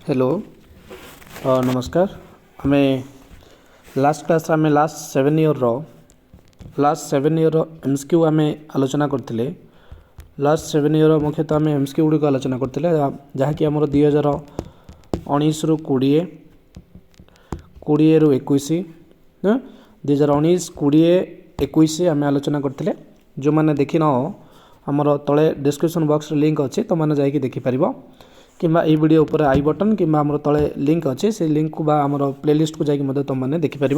Hello नमस्कार। आम last class आम लास्ट सेवेन इयर एमसीक्यू आम आलोचना करते। लास्ट 7 इयर मुख्यतः आम एमसीक्यू गुड़िक आलोचना करते जहाँकि आम 2019 रु 20 20 रु 21 2019 20 21 आम आलोचना करते। जो मैंने देखी न आमर तले डिस्क्रिप्शन बॉक्स लिंक अच्छी तो मैंने जाकि देखिपर कि वीडियो ऊपर आई बटन कि आम तले लिंक अच्छे से लिंक को आम प्लेलिस्ट को जाकि तुम मैंने देखिपर।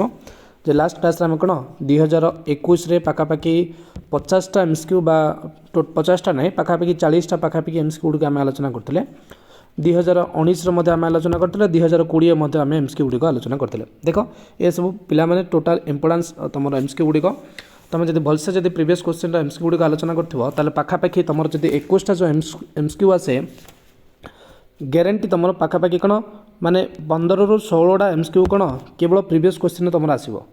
जे लास्ट क्लास आम कौन 2021 पाखापाखि 50टा एमसीक्यू 50टा ना पाखापाखि 40टा पाखापाखि एमसीक्यू गुड़िक आम आलोचना करते। 2019 आम आलोचना करते 2020 आम एमसीक्यू गुड़िक आलोचना करते। देख ये सब पिला टोटाल इंपोर्टेंस तुम एमसीक्यू गुड़िक तुम जब भलसे जब प्रीवियस क्वेश्चन एमसीक्यू गुड़िक आलोचना कर पाखापाखि तुम जब 21टा जो एमसीक्यू आसे ग्यारंटी तुम पाखापाखि कौन माने 15 रु 16टा एमसीक्यू कौन केवल प्रीवियस क्वेश्चन तुम आसो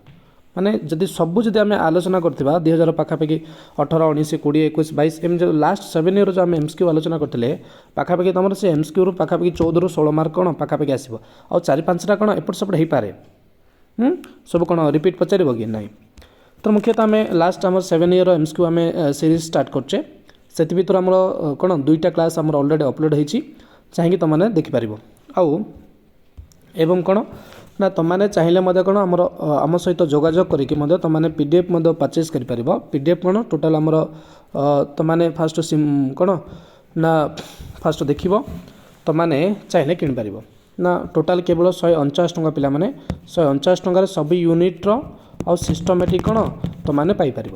माने जदि सबू जब आम आलोचना करवा 2000 पाखापाखि 18 19 20 21 22 एम जो लास्ट 7 इयर जो आम एमसीक्यू आलोचना करते पाखापाखि तुम से एमसीक्यू पाखापाखि 14 रु 16 मार्क कौन पाखापाखि आसो आ 4-5टा कौन एपट सेपट हो पारे सब कौन रिपीट पचार कि ना। तो मुख्यतः आम लास्ट आम 7 इयर एमसीक्यू आम सीरीज स्टार्ट करचे से भर आम कौन 2टा क्लास आम अलरेडी अपलोड होती चाहिए तुमने देखिपर आउ कौन ना तुमने चाहिए कौन आम सहित जोगाजोग करके तुमने पीडीएफ परचेज कर पीडीएफ कौन टोटाल आमर तुमने फास्ट कौन ना फास्ट देख तुमने चाहिए किपर ना टोटाल केवल 149 टंका पिला 149 टंकार सब यूनिट्र आउ सिस्टमेटिक कौन तुमने पाइपर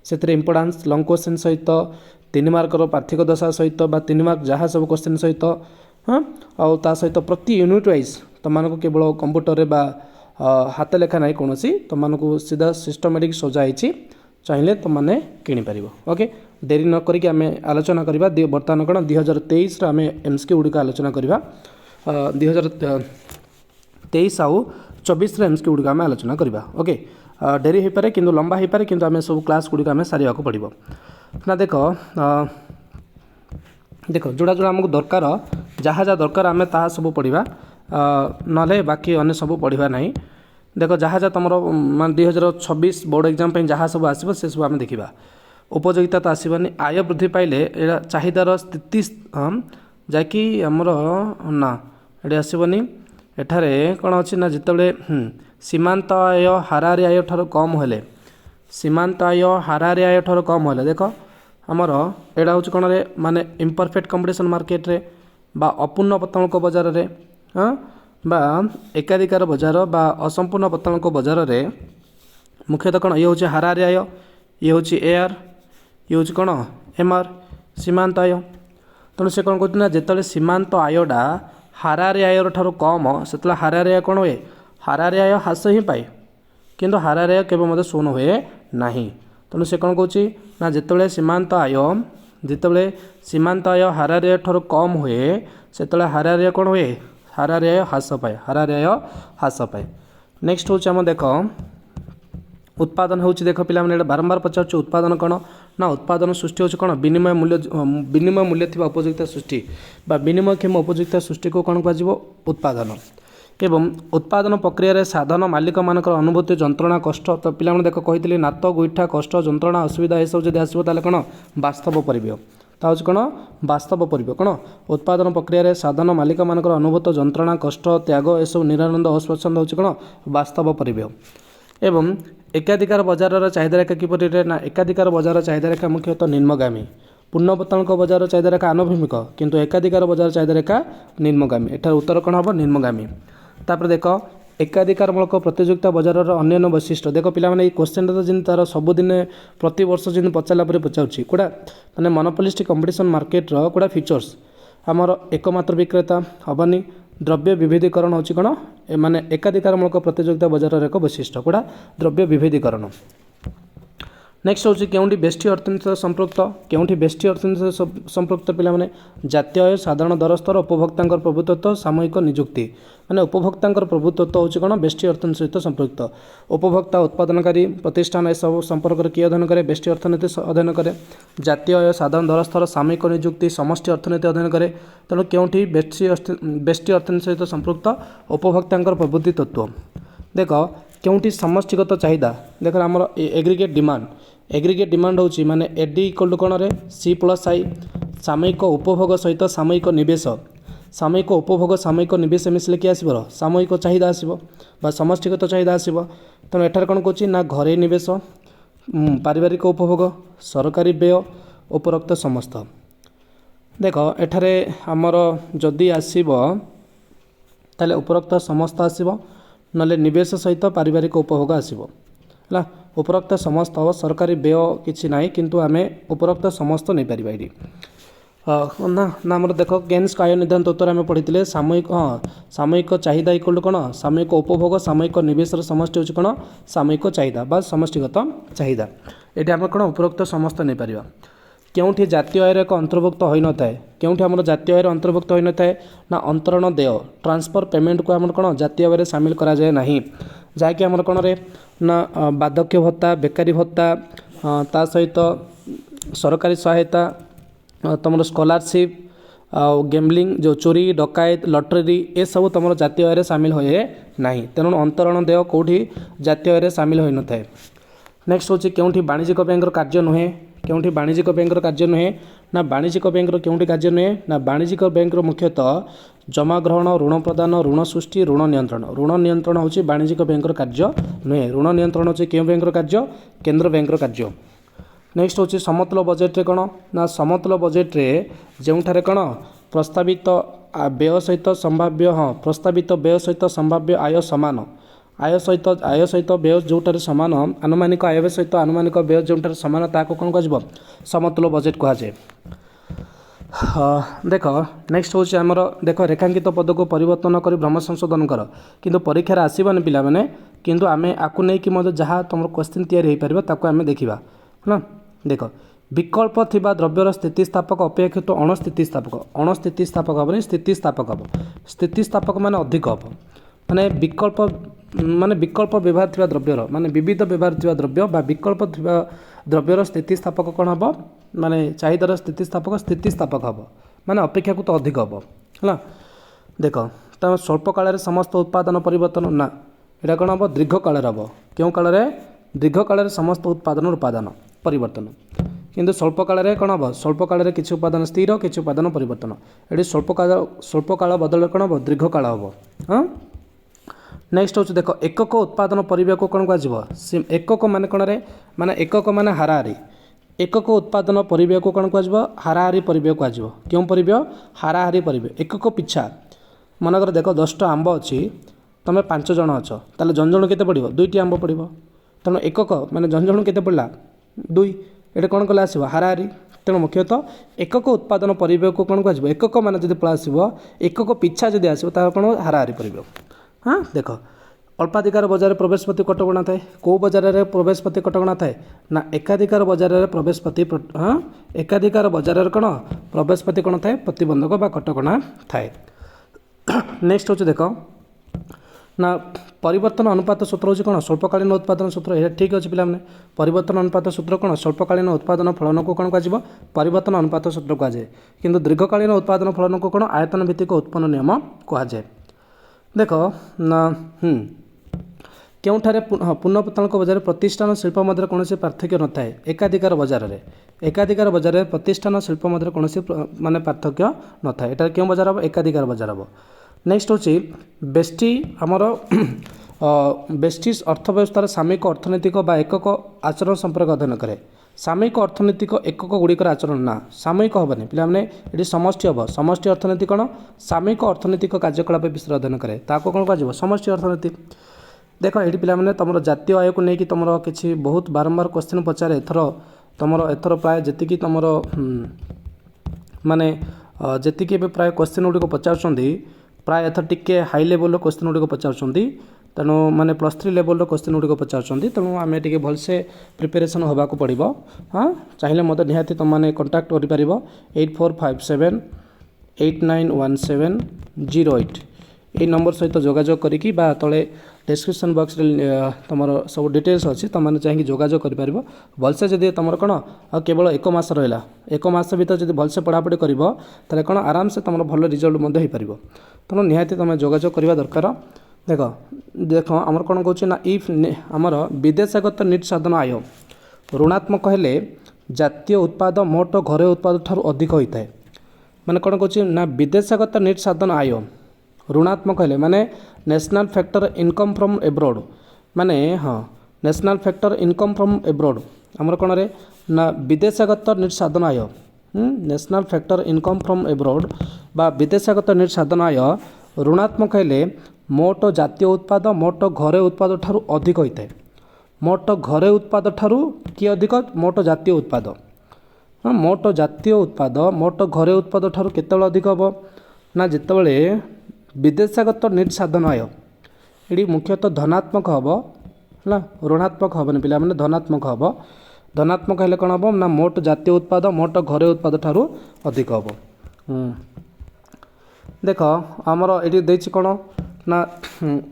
से इंपोर्टेंस लंग क्वेश्चन सहित 3 मार्कर पार्थिक दशा सहित 3 मार्क जहाँ सब क्वेश्चन सहित हाँ आउ ता सहित प्रति यूनिट वाइज तुमको केवल कंप्यूटर बा हाथ लेखा ना कौन तुमको सीधा सिस्टमेटिक सजाई चाहिए तुमने किपर। ओके देरी न करिक आम आलोचना करवा बर्तमान कौन 2023 आम एमसीक्यू गुड़िक आलोचना करवा 2023 आउ 24 एमसीक्यू गुड़िक आम आलोचना करवा। ओके डेरी हो पारे किंतु लंबा हो पारे किंतु आम सब क्लास गुड़िक आम सारे पड़ो ना। देख देख जोड़ा जोड़ा आमको दरकार जहाँ जहाँ दरकार आम ता सब पढ़ा ना बाकी अन्य सब पढ़ा ना। देख जहाँ जहाँ तुम मान 2026 बोर्ड एग्जाम जहाँ सब आसो से सब आम देखा उपयोगिता तो आसवानी आय वृद्धि पाइले चाहिदार स्थिति जहाँकि आमर ना ये आसवनी एठारे कौन अच्छी ना जिते सीमांत आय हाराहारी आय ठार कम हेले सीमांत आय हाराहारी आय ठार कम हेले देख आमर एटा हूँ कौन माने इम्परफेक्ट कंपटीशन मार्केट रे बा अपूर्ण पतंग बजार रे हाँ बा एकाधिकार बजार बा असंपूर्ण पतंग बजार रे मुख्यतः कौन ये हूँ हाराहारी आय ये हूँ एआर ये हूँ कौन एमआर सीमांत आय तेणु से कौन कहते जिते सीमांत आयटा हाराहारी आयर ठार कम से हाराहारी आय कौन हुए हाराहारी आय ह्रास ही पाए किंतु हाराहारी आय केवल शून हुए ना। तेणु से कौन कौच ना जिते सीमांत आय हाराहारी आय ठार कम हुए से हाराहारी आय कौन हुए हाराहारी आय ह्रास पाए हाराहारी आय ह्रास पाए। नेक्स्ट हूँ आम देख उत्पादन हूँ देख पे बारंबार पचार उत्पादन कौन ना उत्पादन सृष्टि हूँ कौन विनिमय मूल्य थी उपयोगिता सृष्टि बा विनिमयक्षम उपयोगिता सृष्टि को कौन कह उत्पादन एवं उत्पादन प्रक्रिया साधन मालिक मान अनुभूति जंत्रणा कष्ट तो पिला देख कही नात गोईठा कष्ट जंत्रणा असुविधा यह सब जब आसो कौन वास्तव परिवेश ता कौन वास्तव परिवेश कौन उत्पादन प्रक्रिया साधन मालिक मान अनुभूत जंत्रणा कष्ट त्याग यह निरानंद अस्वच्छंद हूँ कौन वास्तव परिवेश एवं एकाधिकार बजार चाहिदा रेखा किपर ना एकाधिकार बजार चाहिदा रेखा मुख्यतः निम्नगामी पूर्ण पतंग बजार चाहिदा रेखा आनुभूमिक किंतु एकाधिकार बजार चाहिदा रेखा निम्नगामी एठार उत्तर कौन हम निम्नगामी। तापर देख एकाधिकारमूलक प्रतियोगिता बजार अन्य वैशिष्ट्य देख पे क्वेश्चन तो जिन तार सबुदिन प्रति वर्ष जिन पचारा पचार कौटा माने मोनोपोलिस्टिक कंपटीशन मार्केट कौटा फीचर्स आमर एकमात्र विक्रेता हेनी द्रव्य विभेदीकरण हूँ कौन माने एकाधिकारमूलक प्रतियोगिता बजार एक वैशिष्ट्य कौटा द्रव्य विभेदीकरण। नेक्स्ट हूँ क्योंटी बेष्टी अर्थनीति संपृक्त क्योंटी बेष्टी अर्थनीति संपृक्त पिला माने जातीय आय साधारण दर स्तर उपभोक्ता प्रभुत्व सामूहिक निजुक्ति माने उपभोक्ता प्रभुत्व हूँ कौन बेष्टी अर्थनीति सहित संपृक्त उपभोक्ता उत्पादनकारी प्रतिष्ठान ए सब संपर्क किए अध्ययन करे बेष्टी अर्थनीति अध्ययन करे जातीय आय साधारण दर स्तर सामूहिक निजुक्ति समष्टि अर्थनीति अध्ययन करे तेणु क्योंटी बेष्टी अर्थनीति सहित संपृक्त उपभोक्ता प्रवृत्ति तत्व देख क्योंटी समष्टिगत चाहिदा देख आमर एग्रीगेट डिमांड होची माने एडी इक्वल टू कौन रे सी प्लस आई सामयिक उपभोग सहित सामयिक निवेश सामयिक उपभोग सामयिक निवेश मिसले कि आसब सामयिक चाहिदा आसब बा समष्टिगत चाहिदा आसब तेणु एठार कौन कौच ना घरे निवेश पारिवारिक उपभोग सरकारी व्यय उपरोक्त समस्त देख एठारे आमर जदि आसब ताले उपरोक्त समस्त आसब नले निवेश सहित पारिवारिक उपभोग आसब है उपरोक्त समस्त हम सरकारी व्यय किसी ना किंतु आम उपरोक्त समस्त नहीं पार ये ना ना आम देख गेन्स आय निधान तत्व आम पढ़ी सामयिक हाँ सामयिक चाहिदा इक्वल टू कौन सामयिक उपभोग सामयिक निवेश समष्टि हूँ कौन सामयिक चाहिदा बा समष्टिगत चाहिदा ये आम कौन उपरोक्त समस्त नहीं पार क्योंठी जातीय आयर एक अंतर्भुक्त हो न थाए क्योंठी आम जातीय आयर अंतर्भुक्त हो न थाए ना अंतरण देय ट्रांसफर पेमेंट को आम कौन जातीय आय सामिल करा जाए नहीं जहाँकि आम कौन रे ना बार्धक्य भत्ता बेकारी भत्ता ता सहित सरकारी सहायता तुम स्कॉलरशिप गेम्बलिंग जो चोरी डकायत लटरी ए सब तुम जातीय आय सामिल होए नहीं तेणु अंतरण देय कौटी जातीय आय सामिल हो न थाए नेक्स्ट हूँ क्योंठी वाणिज्यिक बैंक कार्य नुहे क्योंठी वाणिज्यिक बैंक कार्य नुहे ना वाणिज्यिक बैंक क्योंठी कार्य नुहे ना वाणिज्यिक बैंक मुख्यतः जमा ग्रहण ऋण प्रदान ऋण सृष्टि ऋण नियंत्रण हूँ वाणिज्यिक बैंक कार्य नुहे ऋण नियंत्रण हूँ क्यों बैंक कार्य केंद्र बैंक कार्य नेक्स्ट हूँ समतुल बजेट रे कौन ना समतुल बजेट रे जोठारे कौन प्रस्तावित व्यय सहित संभाव्य हाँ प्रस्तावित व्यय सहित संभाव्य आय समान आय सहित व्यय जोटार सामान आनुमानिक आय सहित आनुमानिक व्यय जोटार सामान ताको कौन कह समतुल बजेट कहुए देख नेक्स्ट हूँ आमर देख रेखांकित पद को परिवर्तन कर भ्रम संशोधन कर किंतु परीक्षार आसबानी पिला माने किंतु आमे आकु नहीं कि जहाँ तुम क्वेश्चन तैयारी हो पार ताको आमे देखा है देख विकल्प थिबा द्रव्यर स्थितिस्थापक अपेक्षित अणस्थितिस्थापक हेनी स्थितिस्थापक हम स्थितिस्थापक माने अधिक हम माने विकल्प व्यवहार थिबा द्रव्यर माने विविध व्यवहार थिबा द्रव्य बा विकल्प थिबा द्रव्यर स्थितिस्थापक कौन हम माने चाहिदार स्थितिस्थापक हम माने अपेक्षाकृत अधिक हम है देख तो स्वल्प काल समस्त उत्पादन परिवर्तन ना यहाँ कौन हम दीर्घ काल हम क्यों काल दीर्घ काल समस्त उत्पादन परिवर्तन किंतु स्वल्प काल कौन हम स्वल्प काल किसी उपादान स्थिर किसी उपादान परिवर्तन ये स्वल्प काल बदल कौन हम दीर्घ काल हम हाँ नेक्स्ट हूँ देख एकक उत्पादन परिव्यय को कौन कह एकक मान कौन रे माने एकक मान हाराहारी एकक उत्पादन परिव्यय को कौन कह हाराहारी परिव्यय कह क्यों परिव्यय हाराहारी परिव्यय एकक पिछा मनकर देख 10टा आंब अच्छी तुम 5 जन अच्छ ताले जन जन केते पड़ो 2टी आंब पड़ो तेणु एकक माने जन जन केते पड़ला 2 ये कौन कले आसो हाराहारी तेणु मुख्यतः एकक उत्पादन परिव्यय को कौन कह एकक मान जब पड़ा आसो एकक पिछा जब आसो कौन हाराहारी परिव्यय हाँ देख अल्पाधिकार बजार प्रवेशपति कटकणा थाए कौ बजार में प्रवेशपति कटकणा थाए ना एकाधिकार बजार में प्रवेशपति हाँ एकाधिकार बजार कौन प्रवेशपति कौन थाए प्रतिबंधक बा कटकणा थाए नेक्स्ट हूँ देख ना परिवर्तन अनुपात सूत्र हूँ कौन स्वल्पकालीन उत्पादन सूत्र यह ठीक अच्छे पे परिवर्तन अनुपात सूत्र कौन स्वल्पकालीन उत्पादन फलन को कौन कह परिवर्तन अनुपात सूत्र कहुए किंतु दीर्घकालीन उत्पादन फलन को कौन आयतन भित्तिक उत्पन्न नियम कहुए देख ना क्योंठारे पुनःपतनक बजार प्रतिष्ठान शिल्प मध्य कौन पार्थक्य न थाए एकाधिकार बजार में प्रतिष्ठान शिल्प मध्य कौन माने पार्थक्य न थाए एटा क्यों बजार हम एकाधिकार बजार हम नेक्स्ट हूँ बेष्टी आमर बेष्टी अर्थव्यवस्थार सामयिक अर्थनैतिक बा एकक आचरण संपर्क अध्ययन करे सामयिक अर्थनैतिक एकक गुड़िकर आचरण ना सामयिक हेनी पे ये समष्टि हम समष्टि अर्थनीति कौन सामयिक अर्थनैतिक कार्यकलाप विषय अध्ययन करे ताको कौन कह समष्टि अर्थनीति देख ये पे तुम जातीय आय को लेकिन तुम किसी बहुत बारंबार क्वेश्चन पचारे एथर प्राय जी तुम माने जी प्राय क्वेश्चन गुड़िक पचार प्राय एथर टिके हाई लेवल क्वेश्चन गुड़िक पचारुंट तेणु माने +3 लेवल क्वेश्चन गुड़िक पचारुंट तेणु आम टे भलसे प्रिपेरेसन होगाक पड़ो। हाँ चाहिए मत निहाती तुम मैंने कंटाक्ट कर 8457 891708 ये नंबर सहित जोगाजोग करी तले डिस्क्रिप्शन बॉक्स तुम सब डिटेल्स अच्छी तुमने चाहिए जोगाजोग कर भलसे जब तुम कौन केवल 1 मास रहा 1 मास भर जब भलसे पढ़ापढ़ी कर कौन आराम से तुम भल रिजल्ट हो पार तेणु निहाती तुम जोगाजोग करवा दरकार। देख देख आमर कौन कौन ना इफ आमर विदेशगत नीट साधन आय ऋणात्मक हेले जातीय उत्पाद मोट घरे उत्पाद ठारू अधिक होता है माने कौन कौन ना विदेशगत नीट साधन आय ऋणात्मक हेले माने national factor income from abroad माने हाँ national factor income from abroad आमर कौन रे ना विदेशगत नीट साधन आय national factor income from abroad बा विदेशगत नीट साधन आय ऋणात्मक हेले मोट जातीय उत्पाद मोट घरे उत्पाद ठारू अधिक होता है मोट घरे उत्पाद ठारू कि अधिक मोट जातीय उत्पाद मोट जातीय उत्पाद मोट घरे उत्पाद ठारू केतेबेले अधिक हम ना जितेबाला विदेशगत नीट साधन आय ये मुख्यतः धनात्मक हम है ऋणात्मक हेनी पिला माने धनात्मक हम धनात्मक हेले कौन हम ना मोट जातीय उत्पाद मोट घरे उत्पाद ठारू अधिक हम। देख आमर ये देछि कौन ना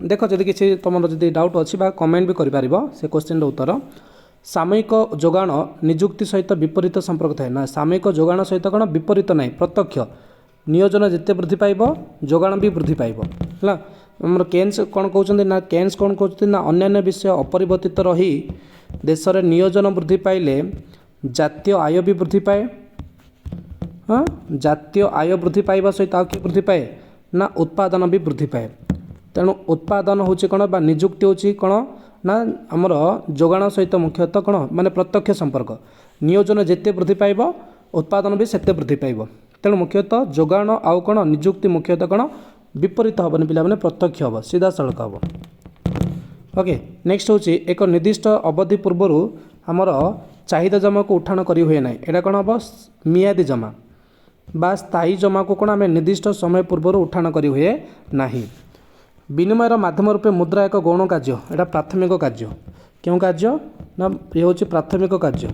देख जदि किसी तुम जदि डाउट अच्छी कमेंट भी कर से क्वेश्चन उत्तर सामयिक जोगाण निजुक्ति सहित विपरीत संपर्क थाए ना सामयिक जोगाण सहित कौन विपरीत ना प्रत्यक्ष नियोजन जिते वृद्धि पाइब जोगाण भी वृद्धि पाइब है आम केन्स कौन कहते ना केन्स कौन कहते ना अन्य विषय अपरिवर्तित रही देश में नियोजन वृद्धि पाइले जातीय आय भी वृद्धि पाए। हाँ जातीय आय वृद्धि पाइबा सहित आउ कि वृद्धि पाए ना उत्पादन भी वृद्धि पाए तेणु उत्पादन हूँ कौन बा निजुक्ति हूँ कौन ना आमर जोगाण सहित मुख्यतः कौन माने प्रत्यक्ष संपर्क नियोजन जिते वृद्धि पाइब उत्पादन भी सेते वृद्धि पाइब तेणु मुख्यतः जोगाण आउ कौन निजुक्ति मुख्यतः कौन विपरीत हेनी पिला माने प्रत्यक्ष हम सीधा सड़क हम। ओके नेक्स्ट हूँ एक निर्दिष्ट अवधि पूर्वर आमर चाहिदा जमा को उठाण करी हुए ना यहाँ कौन हम मियादी जमा बा स्थायी जमा को कौन आम निर्दिष्ट समय पूर्वर उठाण करी हुए ना। विनिमयर माध्यम रूपे मुद्रा एक गौण कार्य यहाँ प्राथमिक कार्य क्यों कार्य ना ये हूँ प्राथमिक कार्य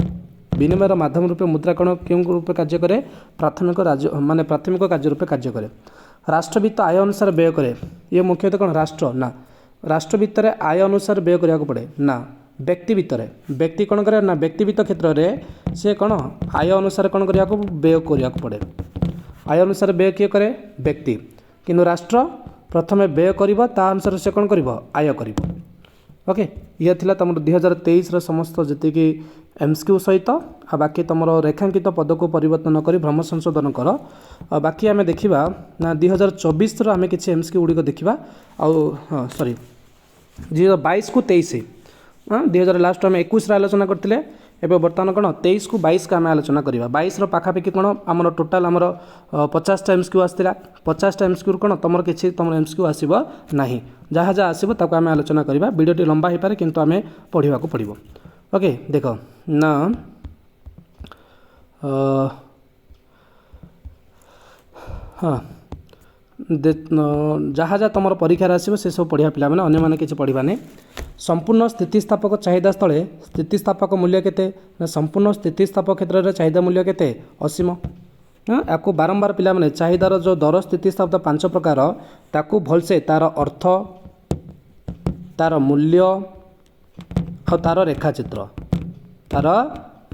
विनिमयर माध्यम रूपे मुद्रा कौन क्यों रूपे कार्य करे प्राथमिक राज्य माने प्राथमिक कार्य रूपे कार्य करे। राष्ट्रवित्त आय अनुसार व्यय करे ये मुख्यतः कौन राष्ट्र ना राष्ट्र भितर आय अनुसार व्यय करा पड़े ना व्यक्ति भितर व्यक्ति कौन करे ना व्यक्तिवित्त क्षेत्र में सी कौन आय अनुसार कौन करा व्यय करा पड़े आय अनुसार व्यय किए करे व्यक्ति किंतु राष्ट्र प्रथमे व्यय करिबा ता अनुसार से कौन करिबा आय करिबा। ओके ये थिला तुम 2023 समस्त जी एमसीक्यू सहित आ बाकी तुम रेखांकित पद को परिवर्तन कर भ्रम संशोधन कर बाकी आम देखा ना 2024 आम कि एमसीक्यू गुड़िक देखा हाँ सॉरी 2022 को 23 हाँ 2000 लास्ट आम 21 आलोचना करते एवं बर्तमान कौन 23 को 22 का आम आलोचना करवा 22 पाखापाखि कौन आमर टोटाल आमर 50 एमसीक्यू आसाला 50 एमसीक्यू कौन तुम किसी तुम एमसीक्यू आसब ना जहाँ जहाँ आसो ताको आम आलोचना करवा वीडियोटी लंबा हो पारे किंतु आम पढ़ा पड़ो। ओके देख ना हाँ जहाँ जहाँ तुम परीक्षार आसो से सब पढ़ा पिला अन्य मैंने किसी पढ़ा नहीं। संपूर्ण स्थितिस्थापक चाहिदा स्थले स्थितिस्थापक मूल्य केते ना संपूर्ण स्थितिस्थापक क्षेत्र में चाहिदा मूल्य केते असीम। हाँ या बारंबार पिला माने चाहिदार जो दर स्थितिस्थापक 5 प्रकार ताकू भलसे तार अर्थ तार मूल्य और तार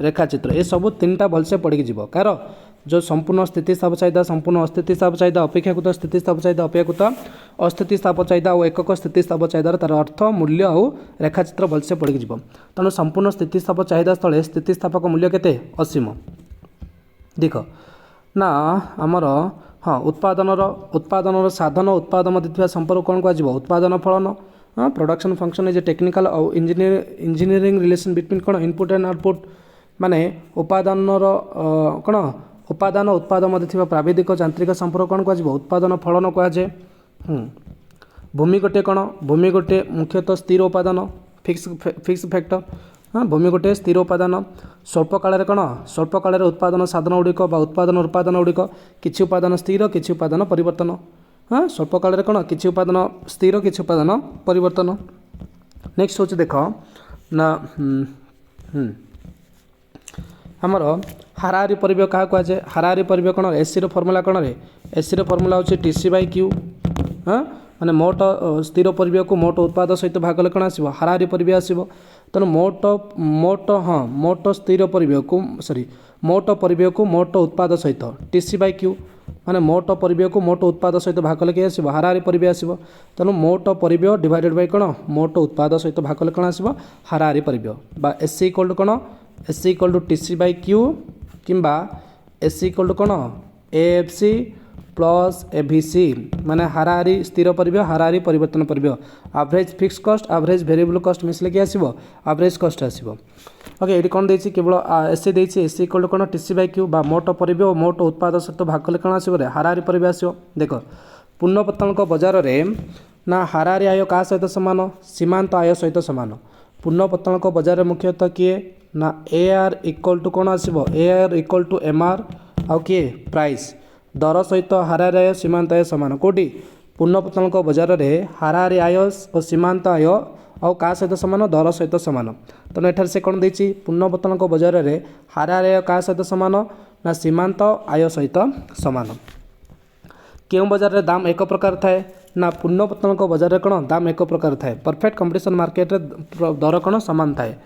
रेखाचित्र ये सब 3टा भलसे पढ़ी जीव कार जो संपूर्ण स्थितिस्थापक चाहिदा संपूर्ण अस्थितिस्थापक चाहिदा अपेक्षाकृत स्थितिस्थापक चाहिदा अपेक्षाकृत अस्थितिस्थापक चाहिदा और एकक स्थितिस्थापक चाहिदा तार अर्थ मूल्य और रेखाचित्र भलसे पढ़ी जीव तेणु संपूर्ण स्थितिस्थापक चाहिदा स्थले स्थितिस्थापक मूल्य केते असीम। देख ना आमर हाँ उत्पादन साधन उत्पाद मध्य संपर्क कौन कह उत्पादन फलन हाँ production function is a technical और इंजीनियरिंग रिलेशन बिटवीन कौन इनपुट एंड आउटपुट माने उपादान कौन उपादान उत्पाद मध्य प्राविधिक यांत्रिक संपर्क कौन कह उत्पादन फलन कहुए। भूमि गोटे कौन भूमि गोटे मुख्यतः स्थिर उपादान फिक्स फैक्टर हाँ भूमि गोटे स्थिर उपादान स्वल्प काल कौन स्वल्प काल उत्पादन साधन गुड़िक उत्पादन गुड़िक किसी उपादान स्थिर किसी उपादान परिवर्तन हाँ स्वल्प काल कौन किसी उपादान स्थिर किसी उपादान परिवर्तन। नेक्स्ट हूँ देख ना आमर हाराहारी परिव्यय क्या कहुए हाराहारी परिव्यय कौन एसी फर्मूला कौन रे एसी फर्मूला हूँ TC/Q। हाँ माने मोट स्थिर परिव्यय को मोट उत्पाद सहित भाग कले कौन आसो हाराहारी परिव्यय आसो तेणु मोट स्थिर परिव्यय को सॉरी मोट परिव्यय को मोट उत्पाद सहित TC/Q माने मोट परिव्यय को मोट उत्पाद सहित भाग कले कि आसो हाराहारी परिव्यय आसो तेणु मोट परिव्यय डिवाइडेड बाय कौन मोट उत्पाद सहित भाग कले कौन आसो हाराहारी परिव्यय बा एस इक्वल कौन एस इक्वल टू TC/Q किंबा एस इक्वल टू कौन AFC प्लस AVC माने हाराहारी स्थिर परिव्यय हाराहारी परिवर्तन परिव्यय average fixed cost average variable cost मिसले कि आसो एवरेज कॉस्ट आसो। ओके ये कौन देछि केवल एसी देछि एसी इक्वल टू कौन TC/Q बा मोट परिव्यय और मोट उत्पाद सहित भाग कले कौन आसो हाराहारी परिव्यय आसो। देख पूर्ण पत्तनक बजार रे ना हाराहारी आय का सहित समान सीमांत आय सहित समान पूर्ण पत्तनक बजार मुख्यतः किए ना AR इक्वल टू कौन आसो AR इक्वल टू MR आउ किए प्राइस दर सहित हाराहारी आय सीमांत आय समान कोटी पूर्ण पत्तनक बजार रे हाराहारी आय और सीमांत आय आउ का सहित समान दर सहित समान तेणु एठार से कौन देछि पूर्ण पत्तनक बजार रे हाराहारी आय का सहित समान ना सीमांत आय सहित समान। क्यों बजार रे दाम एक प्रकार थाए ना पूर्ण पत्तनक बजार रे कौन दाम एक प्रकार थाए परफेक्ट कंपटीशन मार्केट रे दर कौन समान थाए।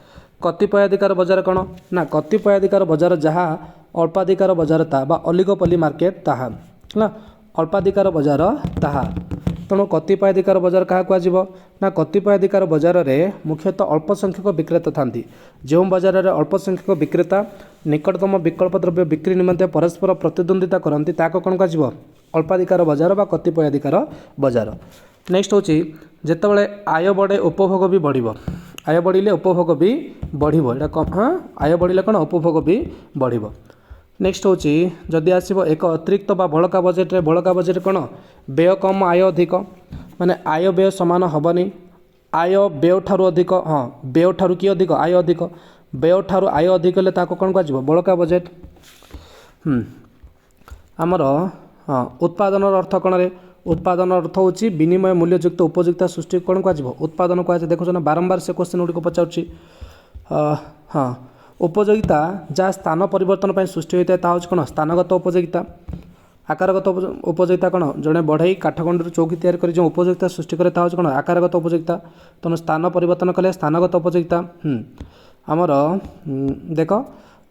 कतिपयाधिकार बजार कौन ना कतिपयाधिकार बजार जहाँ अल्पाधिकार बजार ता बा ओलिगोपोली मार्केट ताहा ना अल्पाधिकार बजार ताहा तेणु कतिपयाधिकार बजार क्या कह ना कतिपयाधिकार बजार रे मुख्यतः अल्प संख्यक विक्रेता थांती जो बजार रे अल्प संख्यक विक्रेता निकटतम विकल्प द्रव्य बिक्री निमंते परस्पर प्रतिद्वंदिता करती ताको कौन कह अल्पाधिकार बजार बा कतिपयाधिकार बजार। नेक्स्ट हूँ जितेबाला आय बढ़े उपभोग भी बढ़ आय बढ़िले उपभोग भी बढ़ कम हाँ आय बढ़िले कौन उपभोग भी बढ़। नेक्स्ट हूँ जदि आसो एक अतिरिक्त बा बड़का बजेट कौन व्यय कम आय अधिक माने आय व्यय समान हेनी आय व्यय ठारू अधिक हाँ व्यय ठारू कि अधिक आय अधिक व्यय ठारू आय अधिक हेल्ले ताको कौन कह बड़का बजेट। आमर हाँ उत्पादन अर्थ कौन रे उत्पादन अर्थ हूँ विनिमय मूल्ययुक्त उपयोगिता सृष्टि कौन कह उत्पादन कह देखो ना बारंबार से क्वेश्चन गुड़िक पचार हाँ उपयोगिता जहाँ स्थान परिवर्तन सृष्टि होता है ता कौन स्थानगत उपयोगिता आकारगत उपयोगिता कौन जड़े बढ़ई काठगंड चौकी तैयार कर जो उपयोगिता सृष्टि करे ता कौन आकारगत उपयोगिता तेणु स्थान परिवर्तन कले स्थानगत उपयोगिता। आमर देख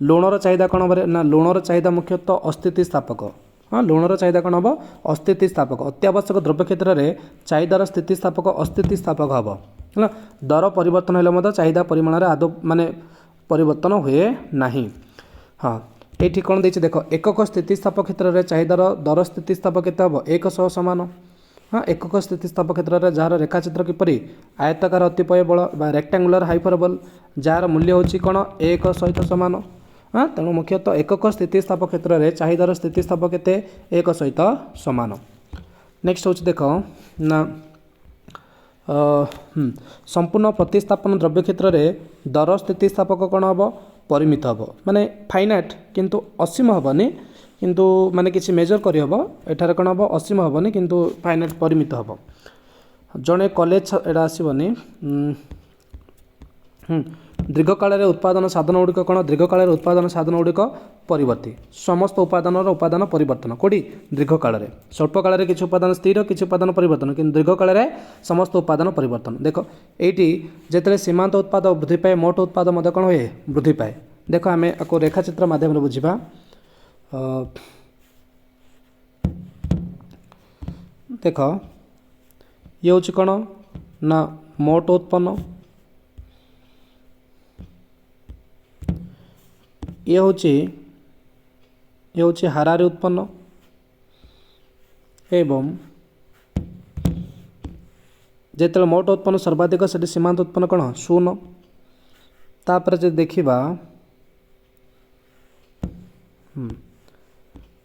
लुणर चाहिदा कौन हे ना लुणर चाहिदा मुख्यतः अस्थिति स्थापक हाँ लुणर चाहिदा कौन हम अस्थिति स्थापक अत्यावश्यक द्रव्य क्षेत्र में चाहिदार स्थिति स्थापक अस्थिति स्थापक हम है दर परिवर्तन हेल्ले चाहिदा परिमाण आदौ माने परिवर्तन हुए नहीं। हाँ ये कौन देख देख एकक स्थितिस्थापक क्षेत्र में चाहिदार दर स्थितिस्थापक के हम 100 सामान हाँ एकक स्थितिस्थापक क्षेत्र में जार रेखाचित्र किपरि आयताकार अतिपय बल रेक्टांगुलर हाइपरबल जार मूल्य होची कौन 1 सहित सामान हाँ तेणु मुख्यतः एकक स्थितिस्थापक क्षेत्र में चाहिदार स्थितिस्थापक के 1 सहित सामान। नेक्स्ट हूँ देख ना संपूर्ण प्रतिस्थापन द्रव्य क्षेत्र में दर स्थितिस्थापक कौन हम परिमित हम माने फाइनाइट किंतु असीम हेनी किंतु माने किसी मेजर करहब एठार कौन हम असीम हेनी किंतु फाइनाइट परिमित हम जड़े कॉलेज एटा आसबनी दीर्घकाल उत्पादन साधन गुड़िक कौन दीर्घकाल उत्पादन साधन गुड़िक परिवर्ती समस्त उपादान परिवर्तन कौटी दीर्घकाल स्वल्प काल किसी उपादान स्थिर किसी उपादान परिवर्तन कि दीर्घकाल समस्त उपादान परिवर्तन। देख ये जिते सीमांत उत्पाद वृद्धि पाए मोट उत्पाद कौन हुए वृद्धि पाए। देख आम आपको रेखाचित्र मध्यम बुझा देख ये हूँ कौन ना मोट उत्पन्न ये हूँ हाराहारी उत्पन्न एवं जिते मोट उत्पन्न सर्वाधिक से सीमांत उत्पन्न कौन 0 तापर जो देखा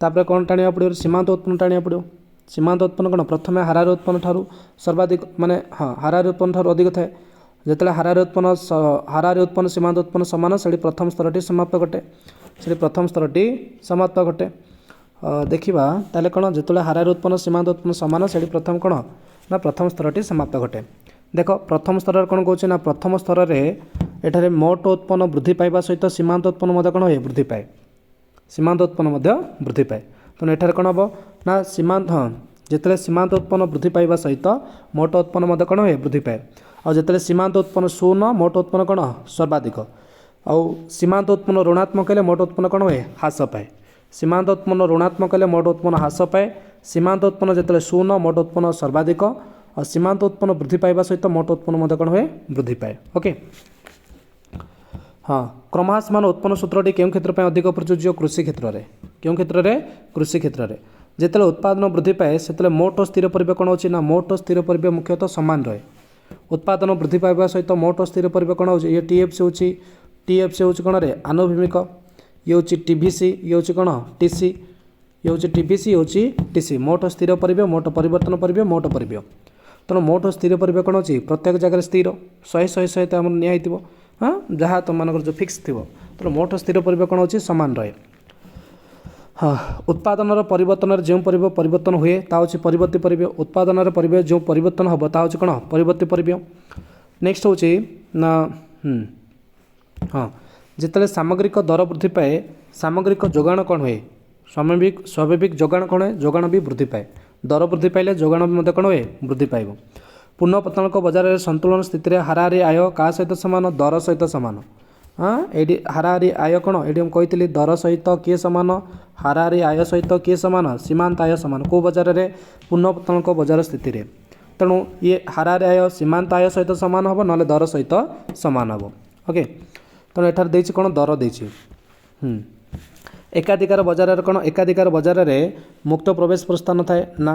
तापर कौन टाणिया पड़ो सीमांत उत्पन्न टाणिया पड़ो सीमांत उत्पन्न कौन प्रथम हाराहारी उत्पन्न ठारू सर्वाधिक माने हाँ हाराहारी उत्पन्न ठारू अधिक थाए जिते हाराहारी उत्पन्न सीमांत उत्पन्न सामान से प्रथम स्तरटी समाप्त घटे से प्रथम स्तरटी समाप्त घटे देखा ताले कौन जो हाराहारी उत्पन्न सीमांत उत्पन्न सामान से प्रथम कौन ना प्रथम स्तरटी समाप्त घटे। देख प्रथम स्तर कौन कौन ना प्रथम स्तर में एठारे मोट उत्पन्न वृद्धि पाइबा सहित सीमांत उत्पन्न कौन हुए वृद्धि पाए, सीमांत उत्पन्न वृद्धि पाए। तेणु एठारे कौन हम ना सीमांत हाँ जिते सीमांत उत्पन्न वृद्धि पाइबा सहित मोट उत्पन्न कौन हुए वृद्धि पाए। और जिते सीमांत उत्पन्न शून्य मोट उत्पन्न कौन सर्वाधिक आउ सीमांत उत्पन्न ऋणात्मक हेले मोट उत्पन्न कौन हुए ह्रास पाए। सीमांत उत्पन्न ऋणात्मक हेले मोट उत्पन्न ह्रास पाए। सीमांत उत्पन्न जिते शून्य मोट उत्पन्न सर्वाधिक और सीमांत उत्पन्न वृद्धि पाइबा सहित मोट उत्पन्न कौन हुए वृद्धि पाए। ओके हाँ क्रमह्रासमान उत्पन्न सूत्रटी केउं क्षेत्र में अधिक प्रযোज्य कृषि क्षेत्र में केउं क्षेत्र में कृषि क्षेत्र में जिते उत्पादन वृद्धि पाए से मोट स्थिर परिवेश कौन होची ना मोट स्थिर परिवेश मुख्यतः समान रहे। उत्पादन वृद्धि पाइबा सहित मोट स्थिर परिवेश कौन होची ये टीएफसी होची टीएफसी होची कौन रे आनुभूमिक ये होची टीवीसी ये होची कौन टीसी ये होची टीवीसी होची टीसी मोट स्थिर परिवेश मोट परिवर्तन परिवेश मोट परिवेश। तेणु मोट स्थिर परिवेश कौन होची प्रत्येक जगह स्थिर 100 आम निहित हाँ जहाँ तुम मान जो फिक्स थी तेणु मोट स्थिर परिवेश कौन होची समान रहे। हाँ उत्पादन परिवर्तन जो परिवर्तन हुए ता होची परिवर्ती परिवेश। उत्पादन परिवेश जो परिवर्तन हम ता होची कौन परिवर्ती परिवेश। नेक्स्ट होची ना हाँ जिते सामग्रिक दर वृद्धि पाए सामग्रिक जोगाण कौन हुए स्वाभाविक जोगाण कौन हुए जोगाण भी वृद्धि पाए। दर वृद्धि पाइले जोगाण भी कौन हुए वृद्धि पाइब। पुनः बजार में संतुलन स्थित हाराहारी आय क्या सहित सामान दर सहित सामान। हाँ ये हाराहारी आय कौन ये कही दर सहित किए सामान हाराहारी आय सहित किए सामान सीमांत आय सामान कौ बजार में पुनः बजार स्थित। तेणु ये हाराहारी आय सीमांत आय सहित सामान हम ना दर सहित सामान हम। ओके तेणु एठार देछि कौन दर देछि। एकाधिकार बजार कौन एकाधिकार बजार में मुक्त प्रवेश प्रस्थान थाए ना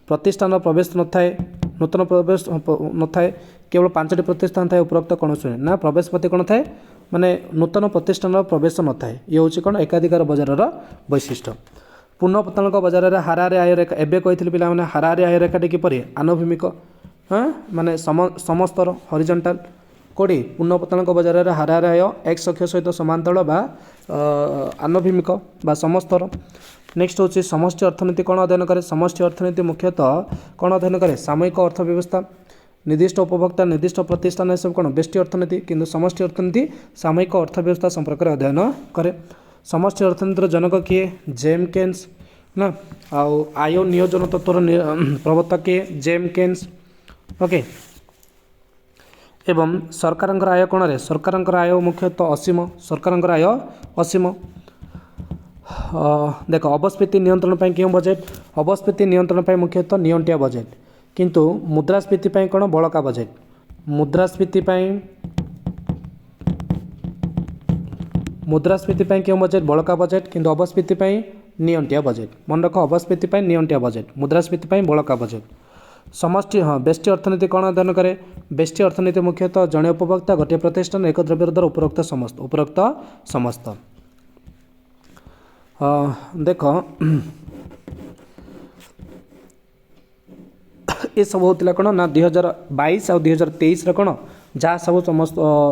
प्रतिष्ठान प्रवेश न थाए नूतन प्रवेश न थाए केवल 5टी प्रतिष्ठान थाए उपरोक्त कौन ना प्रवेश प्रति कौन थाए माने नूतन प्रतिष्ठान प्रवेश न थाए। ये हूँ कौन एकाधिकार बजार वैशिष्ट्य। पुनः बजार में हाराहारी आय रेखा एवं कही पिला माने हाराहारी आय रेखाटी किपरि आनुभूमिक हाँ माने समस्तर हरिजंटाल कोड़ी पुनः बजार में हाराहारी आय एक्स अक्ष सहित समांतल बा आनुभूमिक बा समस्तर। नेक्स्ट होची समष्टि अर्थनीति कौन अध्ययन करे समष्टि अर्थनीति मुख्यतः कौन अध्ययन करे सामूहिक अर्थव्यवस्था निर्दिष्ट उपभोक्ता निर्दिष्ट प्रतिष्ठान सब कौन बेष्टि अर्थनीति किंतु समष्टि अर्थनीति सामूहिक अर्थव्यवस्था संपर्क में अध्ययन करे। समष्टि अर्थनीतिर जनक किए जेम केन्स ना आउ आय नियोजन तत्वर प्रवर्तक किए जेम केन्स। ओके एवं सरकार आय कौन रे सरकार आय मुख्यतः असीम सरकार आय असीम। देख अवस्फीति नियंत्रण पर क्यों बजेट अवस्फीति नियंत्रण पर मुख्यतः नियंटिया बजेट किंतु मुद्रास्फीति पर कौन बड़का बजेट मुद्रास्फीति पर क्यों बजेट बड़का बजेट किंतु अवस्फीति पर नियंटिया बजेट मन रख अवस्फीति पर नियंटिया बजेट मुद्रास्फीति पर बड़का बजेट। समष्टि हाँ बेष्टि अर्थनीति कौन अध्ययन करे बेष्टि अर्थनीति मुख्यतः जड़े उपभोक्ता गोटे प्रतिष्ठान एक द्रव्य दर उपरोक्त समस्त। देख ये सब होता कौन ना 2022 और 2023 कौन जहाँ सब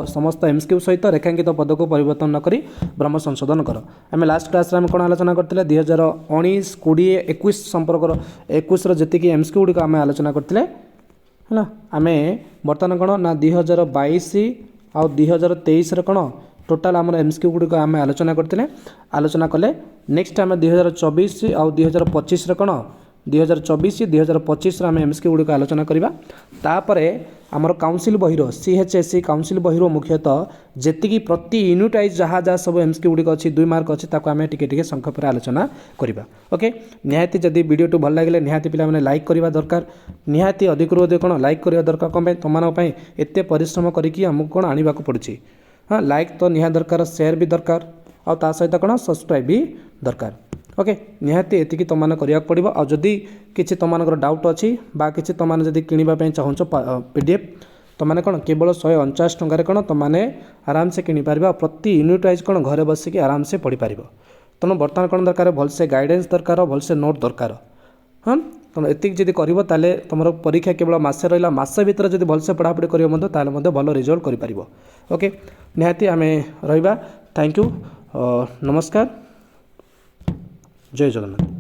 समस्त एमसीक्यू सहित रेखांकित पद को परिवर्तन न करी ब्रह्म संशोधन कर। आम लास्ट क्लास में कौन आलोचना करते 2019 20 21 संपर्क 21 जी एमसीक्यू गुड़िक आम आलोचना करते है आम बर्तमान कौन ना 2022 और 2023 कौन टोटाल आम एमसीक्यू गुड़िक आम आलोचना करते आलोचना कले। नेक्स्ट आम 2024 और 2025 कौन 2024 2025 आम एमसीक्यू गुड़िक आलोचना करवा। तापर आमर काउंसिल बहिर सीएचएससी काउंसिल बहिर मुख्यतः जी प्रति यूनिट वाइज जहाँ जहाँ सब एमसीक्यू गुड़िक अच्छी 2 मार्क अच्छी आम टे संक्षेप में आलोचना करवा। ओके निहाती जदि वीडियो भल लगे निहाती पिला माने लाइक करवा दरकार निहाती अधिक अधिक कौन लाइक करवा दरकार कौन तुम एत परिश्रम करके आमको कौन आने को पड़ुଛି। हाँ लाइक तो निहा दरकार शेयर भी दरकार और ता सहित कौन सब्सक्राइब भी दरकार। ओके निहाती एतिकी तुमने करिया पड़िबो। और जदि किछि तुमनकर डाउट अछि बा किछि तुमने जदि किनिबा पय चाहूछ पीडीएफ तुमने कौन केवल 149 टंका कौन तुमने आराम से किनि पारिबा प्रति यूनिट वाइज कौन घरे बसिकी आराम से पढ़ी पारिबो। तेणु बर्तमान कौन दरकार भलसे गाइडेंस दरकार भलसे नोट दरकार। हाँ तेणु एतिक जदि करिबो ताले तुमर परीक्षा केवल मासे रहिला मासे भितर जदि भलसे पढ़ापढ़ी करिबो मते ताले मते भल रिजल्ट करि पारिबो। ओके निहाती आमे रहिबा। थैंक यू नमस्कार जय जगन्नाथ।